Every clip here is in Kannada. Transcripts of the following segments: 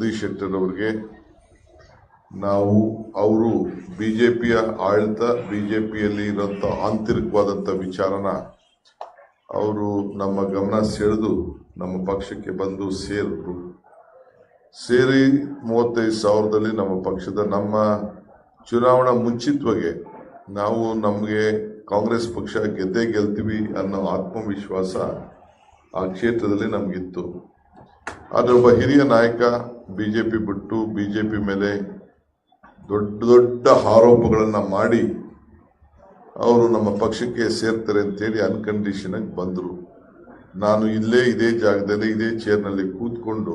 ಜಗದೀಶ್ ಶೆಟ್ಟರ್ ಅವರಿಗೆ ನಾವು ಅವರು ಬಿಜೆಪಿಯ ಆಡಳಿತ ಬಿಜೆಪಿಯಲ್ಲಿ ಇರುವಂತ ಆಂತರಿಕವಾದಂಥ ವಿಚಾರನ ಅವರು ನಮ್ಮ ಗಮನ ಸೆಳೆದು ನಮ್ಮ ಪಕ್ಷಕ್ಕೆ ಬಂದು ಸೇರಿದ್ರು. ಸೇರಿ 35,000ದಲ್ಲಿ ನಮ್ಮ ಪಕ್ಷದ ನಮ್ಮ ಚುನಾವಣಾ ಮುಂಚಿತವಾಗಿ ನಾವು ನಮಗೆ ಕಾಂಗ್ರೆಸ್ ಪಕ್ಷ ಗೆದ್ದೇ ಗೆಲ್ತೀವಿ ಅನ್ನೋ ಆತ್ಮವಿಶ್ವಾಸ ಆ ಕ್ಷೇತ್ರದಲ್ಲಿ ನಮಗಿತ್ತು. ಆದರೆ ಒಬ್ಬ ಹಿರಿಯ ನಾಯಕ ಬಿಜೆಪಿ ಬಿಟ್ಟು ಬಿಜೆಪಿ ಮೇಲೆ ದೊಡ್ಡ ದೊಡ್ಡ ಆರೋಪಗಳನ್ನು ಮಾಡಿ ಅವರು ನಮ್ಮ ಪಕ್ಷಕ್ಕೆ ಸೇರ್ತಾರೆ ಅಂತೇಳಿ ಅನ್ಕಂಡೀಷನ್ ಆಗಿ ಬಂದರು. ನಾನು ಇದೇ ಜಾಗದಲ್ಲಿ ಇದೇ ಚೇರ್ನಲ್ಲಿ ಕೂತ್ಕೊಂಡು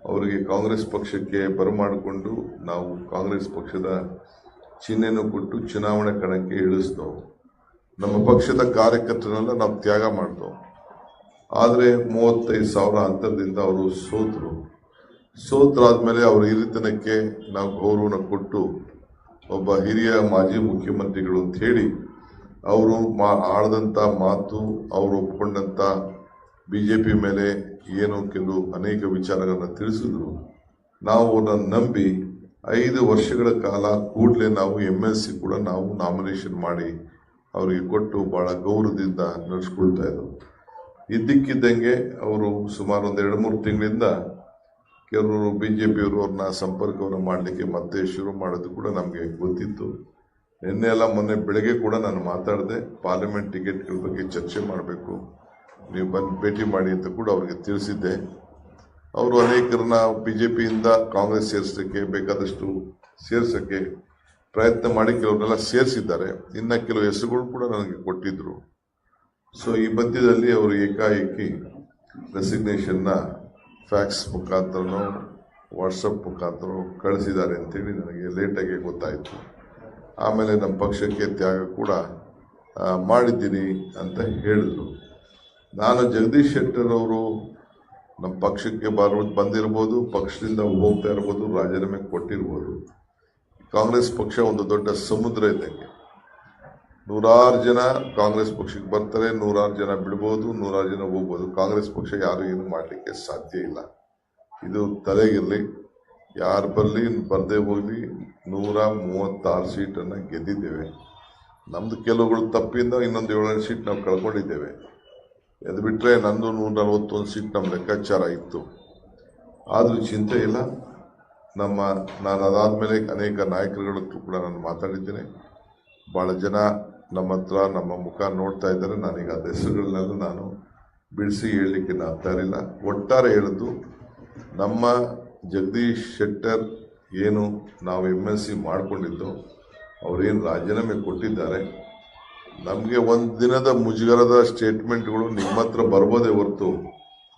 ಅವರಿಗೆ ಕಾಂಗ್ರೆಸ್ ಪಕ್ಷಕ್ಕೆ ಬರಮಾಡಿಕೊಂಡು ನಾವು ಕಾಂಗ್ರೆಸ್ ಪಕ್ಷದ ಚಿಹ್ನೆನೂ ಕೊಟ್ಟು ಚುನಾವಣೆ ಕಣಕ್ಕೆ ಇಳಿಸಿದವು. ನಮ್ಮ ಪಕ್ಷದ ಕಾರ್ಯಕರ್ತರನ್ನೆಲ್ಲ ನಾವು ತ್ಯಾಗ ಮಾಡಿದವು. ಆದರೆ 35,000 ಅಂತರದಿಂದ ಅವರು ಸೋತರಾದ್ಮೇಲೆ ಅವರ ಹಿರಿತನಕ್ಕೆ ನಾವು ಗೌರವನ ಕೊಟ್ಟು ಒಬ್ಬ ಹಿರಿಯ ಮಾಜಿ ಮುಖ್ಯಮಂತ್ರಿಗಳು ಅಂತ ಹೇಳಿ ಅವರು ಆಡದಂಥ ಮಾತು, ಅವರು ಒಪ್ಕೊಂಡಂಥ ಬಿಜೆಪಿ ಮೇಲೆ ಏನು ಕೆಲವು ಅನೇಕ ವಿಚಾರಗಳನ್ನು ತಿಳಿಸಿದ್ರು. ನಾವು ಅವ್ರನ್ನ ನಂಬಿ 5 ವರ್ಷಗಳ ಕಾಲ ಕೂಡಲೇ ನಾವು MLC ಕೂಡ ನಾವು ನಾಮಿನೇಷನ್ ಮಾಡಿ ಅವರಿಗೆ ಕೊಟ್ಟು ಬಹಳ ಗೌರವದಿಂದ ನಡೆಸ್ಕೊಳ್ತಾ ಇದ್ರು. ಇದ್ದಕ್ಕಿದ್ದಂಗೆ ಅವರು ಸುಮಾರು ಒಂದು 2-3 ತಿಂಗಳಿಂದ ಕೆಲವರು ಬಿಜೆಪಿಯವರು ಅವ್ರನ್ನ ಸಂಪರ್ಕವನ್ನು ಮಾಡಲಿಕ್ಕೆ ಮತ್ತೆ ಶುರು ಮಾಡೋದು ಕೂಡ ನಮಗೆ ಗೊತ್ತಿತ್ತು. ಮೊನ್ನೆ ಬೆಳಗ್ಗೆ ಕೂಡ ನಾನು ಮಾತಾಡಿದೆ, ಪಾರ್ಲಿಮೆಂಟ್ ಟಿಕೆಟ್ಗಳ ಬಗ್ಗೆ ಚರ್ಚೆ ಮಾಡಬೇಕು, ನೀವು ಬಂದು ಭೇಟಿ ಮಾಡಿ ಅಂತ ಕೂಡ ಅವರಿಗೆ ತಿಳಿಸಿದ್ದೆ. ಅವರು ಅನೇಕರನ್ನ ಬಿಜೆಪಿಯಿಂದ ಕಾಂಗ್ರೆಸ್ ಸೇರಿಸಲಿಕ್ಕೆ ಬೇಕಾದಷ್ಟು ಸೇರ್ಸೋಕ್ಕೆ ಪ್ರಯತ್ನ ಮಾಡಿ ಕೆಲವ್ರನ್ನೆಲ್ಲ ಸೇರಿಸಿದ್ದಾರೆ. ಇನ್ನು ಕೆಲವು ಹೆಸರುಗಳು ಕೂಡ ನನಗೆ ಕೊಟ್ಟಿದ್ರು. ಸೊ ಈ ಮಧ್ಯದಲ್ಲಿ ಅವರು ಏಕಾಏಕಿ ರೆಸಿಗ್ನೇಷನ್ನ ಫ್ಯಾಕ್ಸ್ ಮುಖಾಂತರನೋ ವಾಟ್ಸಪ್ ಮುಖಾಂತರ ಕಳಿಸಿದ್ದಾರೆ ಅಂತೇಳಿ ನನಗೆ ಲೇಟಾಗಿ ಗೊತ್ತಾಯಿತು. ಆಮೇಲೆ ನಮ್ಮ ಪಕ್ಷಕ್ಕೆ ತ್ಯಾಗ ಕೂಡ ಮಾಡಿದ್ದೀನಿ ಅಂತ ಹೇಳಿದ್ರು. ನಾನು ಜಗದೀಶ್ ಶೆಟ್ಟರ್ ಅವರು ನಮ್ಮ ಪಕ್ಷಕ್ಕೆ ಬಂದಿರ್ಬೋದು, ಪಕ್ಷದಿಂದ ಹೋಗ್ತಾ ಇರ್ಬೋದು, ರಾಜೀನಾಮೆ ಕೊಟ್ಟಿರ್ಬೋದು. ಕಾಂಗ್ರೆಸ್ ಪಕ್ಷ ಒಂದು ದೊಡ್ಡ ಸಮುದ್ರ ಇದ್ದಂಗೆ. 100 ಜನ ಕಾಂಗ್ರೆಸ್ ಪಕ್ಷಕ್ಕೆ ಬರ್ತಾರೆ, 100 ಜನ ಬಿಡ್ಬೋದು, 100 ಜನ ಹೋಗ್ಬೋದು. ಕಾಂಗ್ರೆಸ್ ಪಕ್ಷ ಯಾರು ಏನು ಮಾಡಲಿಕ್ಕೆ ಸಾಧ್ಯ ಇಲ್ಲ. ಇದು ತಲೆಗಿರಲಿ. ಯಾರು ಬರಲಿ ಬರದೇ ಹೋಗಲಿ, 136 ಸೀಟನ್ನು ಗೆದ್ದಿದ್ದೇವೆ. ನಮ್ಮದು ಕೆಲವುಗಳು ತಪ್ಪಿಂದ ಇನ್ನೊಂದು 7 ಸೀಟ್ ನಾವು ಕಳ್ಕೊಂಡಿದ್ದೇವೆ. ಅದು ಬಿಟ್ಟರೆ ನಂದು 141 ಸೀಟ್ ನಮ್ಮ ಲೆಕ್ಕಾಚಾರ ಇತ್ತು. ಆದರೂ ಚಿಂತೆ ಇಲ್ಲ. ನಾನು ಅದಾದಮೇಲೆ ಅನೇಕ ನಾಯಕರುಗಳ ಹತ್ರ ಕೂಡ ನಾನು ಮಾತಾಡಿದ್ದೇನೆ. ಭಾಳ ಜನ ನಮ್ಮ ಹತ್ರ ನಮ್ಮ ಮುಖ ನೋಡ್ತಾ ಇದ್ದಾರೆ. ನಾನೀಗ ಅದು ಹೆಸರುಗಳನ್ನೆಲ್ಲ ನಾನು ಬಿಡಿಸಿ ಹೇಳಲಿಕ್ಕೆ ಆಗ್ತಾ ಇರಲಿಲ್ಲ. ಒಟ್ಟಾರೆ ಹೇಳಿದ್ದು, ನಮ್ಮ ಜಗದೀಶ್ ಶೆಟ್ಟರ್ ಏನು ನಾವು MLC ಮಾಡಿಕೊಂಡಿದ್ದು, ಅವರೇನು ರಾಜೀನಾಮೆ ಕೊಟ್ಟಿದ್ದಾರೆ. ನಮಗೆ ಒಂದು ದಿನದ ಮುಜುಗರದ ಸ್ಟೇಟ್ಮೆಂಟ್ಗಳು ನಿಮ್ಮ ಹತ್ರ ಬರ್ಬೋದೇ ಹೊರತು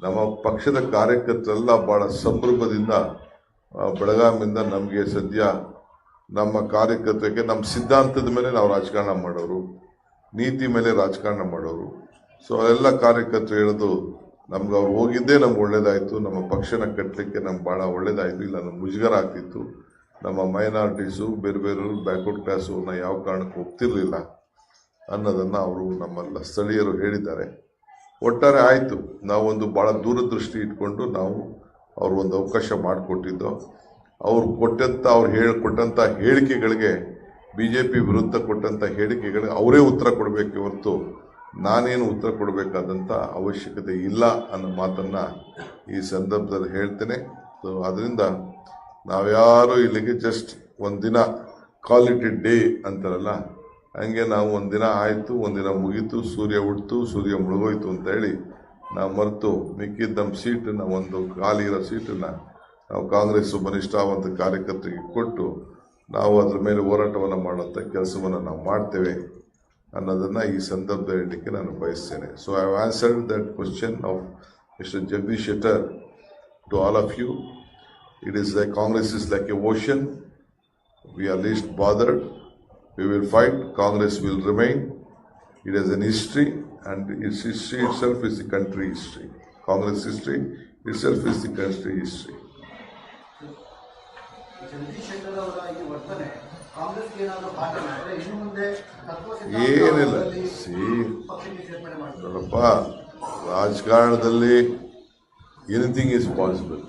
ನಮ್ಮ ಪಕ್ಷದ ಕಾರ್ಯಕರ್ತರೆಲ್ಲ ಭಾಳ ಸಂಭ್ರಮದಿಂದ ಬೆಳಗಾವಿಯಿಂದ ನಮಗೆ ಸದ್ಯ ನಮ್ಮ ಕಾರ್ಯಕರ್ತರಿಗೆ ನಮ್ಮ ಸಿದ್ಧಾಂತದ ಮೇಲೆ ನಾವು ರಾಜಕಾರಣ ಮಾಡೋರು, ನೀತಿ ಮೇಲೆ ರಾಜಕಾರಣ ಮಾಡೋರು. ಸೊ ಎಲ್ಲ ಕಾರ್ಯಕರ್ತರು ಹೇಳೋದು, ನಮ್ಗೆ ಅವ್ರು ಹೋಗಿದ್ದೇ ನಮ್ಗೆ ಒಳ್ಳೇದಾಯಿತು, ನಮ್ಮ ಪಕ್ಷನ ಕಟ್ಟಲಿಕ್ಕೆ ನಮ್ಗೆ ಭಾಳ ಒಳ್ಳೇದಾಯಿತು, ಇಲ್ಲ ನಮ್ಗೆ ಮುಜುಗರ ಆಗ್ತಿತ್ತು. ನಮ್ಮ ಮೈನಾರಿಟೀಸು ಬೇರೆ ಬ್ಯಾಕ್ವರ್ಡ್ ಕ್ಲಾಸು ಯಾವ ಕಾರಣಕ್ಕೂ ಹೋಗ್ತಿರ್ಲಿಲ್ಲ ಅನ್ನೋದನ್ನು ಅವರು ನಮ್ಮೆಲ್ಲ ಸ್ಥಳೀಯರು ಹೇಳಿದ್ದಾರೆ. ಒಟ್ಟಾರೆ ಆಯಿತು. ನಾವೊಂದು ಭಾಳ ದೂರದೃಷ್ಟಿ ಇಟ್ಕೊಂಡು ನಾವು ಅವ್ರಿಗೊಂದು ಅವಕಾಶ ಮಾಡಿಕೊಟ್ಟಿದ್ದು. ಅವ್ರು ಕೊಟ್ಟಂಥ ಹೇಳಿಕೆಗಳಿಗೆ, BJP ವಿರುದ್ಧ ಕೊಟ್ಟಂಥ ಹೇಳಿಕೆಗಳಿಗೆ ಅವರೇ ಉತ್ತರ ಕೊಡಬೇಕೆ ಹೊರತು ನಾನೇನು ಉತ್ತರ ಕೊಡಬೇಕಾದಂಥ ಅವಶ್ಯಕತೆ ಇಲ್ಲ ಅನ್ನೋ ಮಾತನ್ನು ಈ ಸಂದರ್ಭದಲ್ಲಿ ಹೇಳ್ತೇನೆ. ಸೊ ಅದರಿಂದ ನಾವ್ಯಾರು ಇಲ್ಲಿಗೆ ಜಸ್ಟ್ ಒಂದಿನ ಕಾಲ್ ಇಟ್ ಎ ಡೇ ಅಂತಾರಲ್ಲ, ಹಂಗೆ ನಾವು ಒಂದಿನ ಆಯಿತು, ಒಂದಿನ ಮುಗೀತು, ಸೂರ್ಯ ಹುಟ್ಟಿತು, ಸೂರ್ಯ ಮುಳುಗೋಯ್ತು ಅಂತ ಹೇಳಿ ನಾವು ಮರೆತು ಮಿಕ್ಕಿದ್ದ ನಮ್ಮ ಸೀಟನ್ನು, ಒಂದು ಖಾಲಿ ಇರೋ ಸೀಟನ್ನು ನಾವು ಕಾಂಗ್ರೆಸ್ ಬಲಿಷ್ಠಾವಂತ ಕಾರ್ಯಕರ್ತರಿಗೆ ಕೊಟ್ಟು ನಾವು ಅದರ ಮೇಲೆ ಹೋರಾಟವನ್ನು ಮಾಡುವಂಥ ಕೆಲಸವನ್ನು ನಾವು ಮಾಡ್ತೇವೆ ಅನ್ನೋದನ್ನು ಈ ಸಂದರ್ಭದಲ್ಲಿ ಹೇಳಲಿಕ್ಕೆ ನಾನು ಬಯಸ್ತೇನೆ. So I have answered that question of mister Jagadish Shettar to all of you. It is like Congress is like a ocean. We are least bothered. We will fight. Congress will remain. It has an history, and its history itself is the country history. Congress history itself is the country history. ಏನಿಲ್ಲ, ನೋಡಪ್ಪ, ರಾಜಕಾರಣದಲ್ಲಿ ಎನಿಥಿಂಗ್ ಈಸ್ ಪಾಸಿಬಲ್.